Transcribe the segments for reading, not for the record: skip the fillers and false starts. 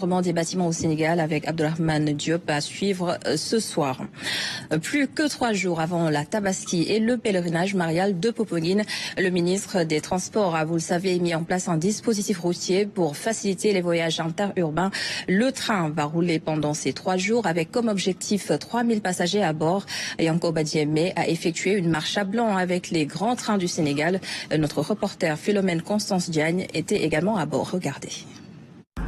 Des bâtiments au Sénégal avec Abdourahmane Diop à suivre ce soir. Plus que 3 jours avant la Tabaski et le pèlerinage marial de Popenguine, le ministre des Transports a, vous le savez, mis en place un dispositif routier pour faciliter les voyages interurbains. Le train va rouler pendant ces 3 jours avec comme objectif 3000 passagers à bord. Yanko Badiemé a effectué une marche à blanc avec les grands trains du Sénégal. Notre reporter Philomène Constance Diagne était également à bord. Regardez.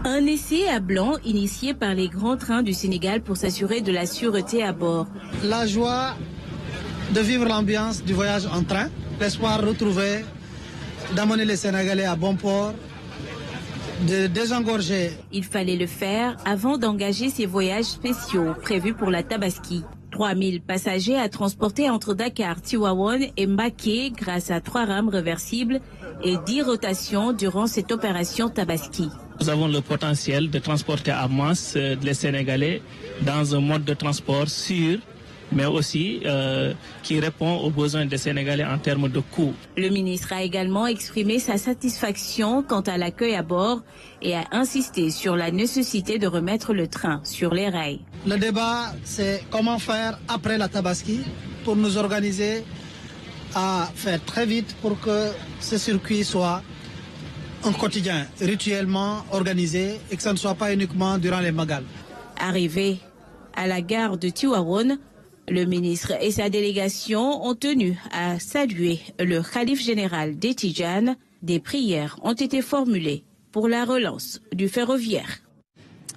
Un essai à blanc initié par les grands trains du Sénégal pour s'assurer de la sûreté à bord. La joie de vivre l'ambiance du voyage en train, l'espoir retrouvé d'amener les Sénégalais à bon port, de désengorger. Il fallait le faire avant d'engager ces voyages spéciaux prévus pour la Tabaski. 3000 passagers à transporter entre Dakar, Tivaouane et Mbacké grâce à 3 rames réversibles et 10 rotations durant cette opération Tabaski. Nous avons le potentiel de transporter à masse les Sénégalais dans un mode de transport sûr, mais aussi qui répond aux besoins des Sénégalais en termes de coûts. Le ministre a également exprimé sa satisfaction quant à l'accueil à bord et a insisté sur la nécessité de remettre le train sur les rails. Le débat, c'est comment faire après la Tabaski pour nous organiser à faire très vite pour que ce circuit soit un quotidien rituellement organisé et que ça ne soit pas uniquement durant les Magal. Arrivé à la gare de Tivaouane, le ministre et sa délégation ont tenu à saluer le khalife général des Tidjanes. Des prières ont été formulées pour la relance du ferroviaire.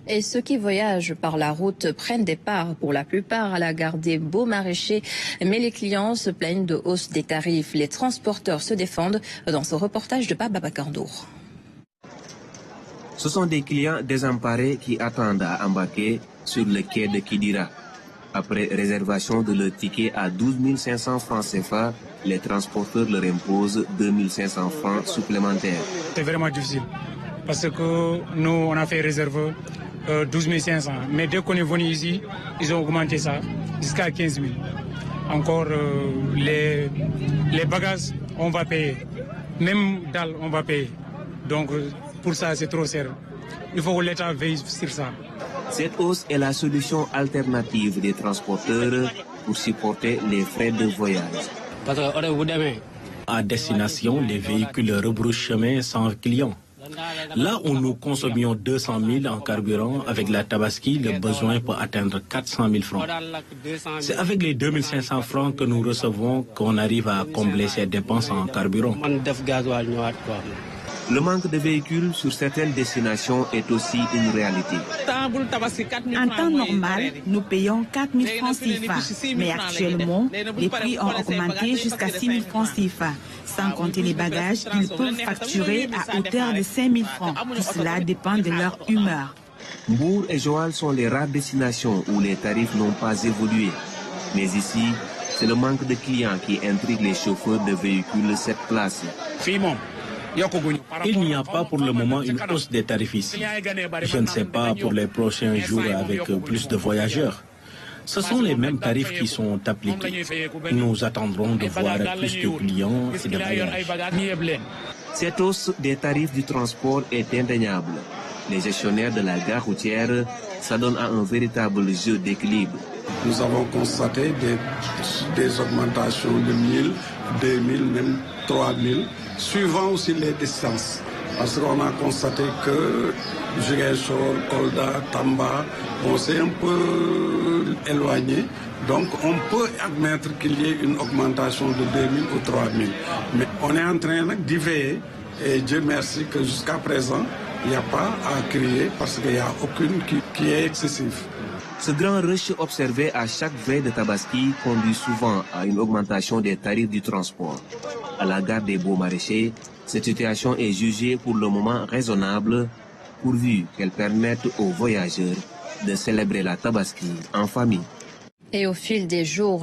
Et ceux qui voyagent par la route prennent des parts pour la plupart à la gare des Beaux-Maraîchers. Mais les clients se plaignent de hausse des tarifs. Les transporteurs se défendent dans ce reportage de Baba Bakardour. Ce sont des clients désemparés qui attendent à embarquer sur le quai de Kidira. Après réservation de leur ticket à 12 500 francs CFA, les transporteurs leur imposent 2 500 francs supplémentaires. C'est vraiment difficile parce que nous, on a fait réserver 12 500. Mais dès qu'on est venu ici, ils ont augmenté ça jusqu'à 15 000. Encore les bagages, on va payer. Même dalle, on va payer. Donc pour ça, c'est trop cher. Il faut que l'État veille sur ça. Cette hausse est la solution alternative des transporteurs pour supporter les frais de voyage. À destination, les véhicules rebroussent chemin sans clients. Là où nous consommions 200 000 en carburant, avec la Tabaski, le besoin peut atteindre 400 000 francs. C'est avec les 2 500 francs que nous recevons qu'on arrive à combler ces dépenses en carburant. Le manque de véhicules sur certaines destinations est aussi une réalité. En temps normal, nous payons 4 000 francs CFA, mais actuellement, les prix ont augmenté jusqu'à 6 000 francs CFA, sans compter les bagages qu'ils peuvent facturer à hauteur de 5 000 francs. Tout cela dépend de leur humeur. Mbour et Joal sont les rares destinations où les tarifs n'ont pas évolué. Mais ici, c'est le manque de clients qui intrigue les chauffeurs de véhicules cette classe. Il n'y a pas pour le moment une hausse des tarifs ici. Je ne sais pas pour les prochains jours avec plus de voyageurs. Ce sont les mêmes tarifs qui sont appliqués. Nous attendrons de voir plus de clients et de voyages. Cette hausse des tarifs du transport est indéniable. Les gestionnaires de la gare routière s'adonnent à un véritable jeu d'équilibre. Nous avons constaté des augmentations de 1000, 2000, même 3000, suivant aussi les distances. Parce qu'on a constaté que Ziguinchor, Kolda, Tamba, on s'est un peu éloigné. Donc on peut admettre qu'il y ait une augmentation de 2000 ou 3000. Mais on est en train d'y veiller. Et Dieu merci que jusqu'à présent, il n'y a pas à crier parce qu'il n'y a aucune qui est excessive. Ce grand rush observé à chaque veille de Tabaski conduit souvent à une augmentation des tarifs du transport. À la gare des Beaux-Maraîchers, cette situation est jugée pour le moment raisonnable, pourvu qu'elle permette aux voyageurs de célébrer la Tabaski en famille. Et au fil des jours,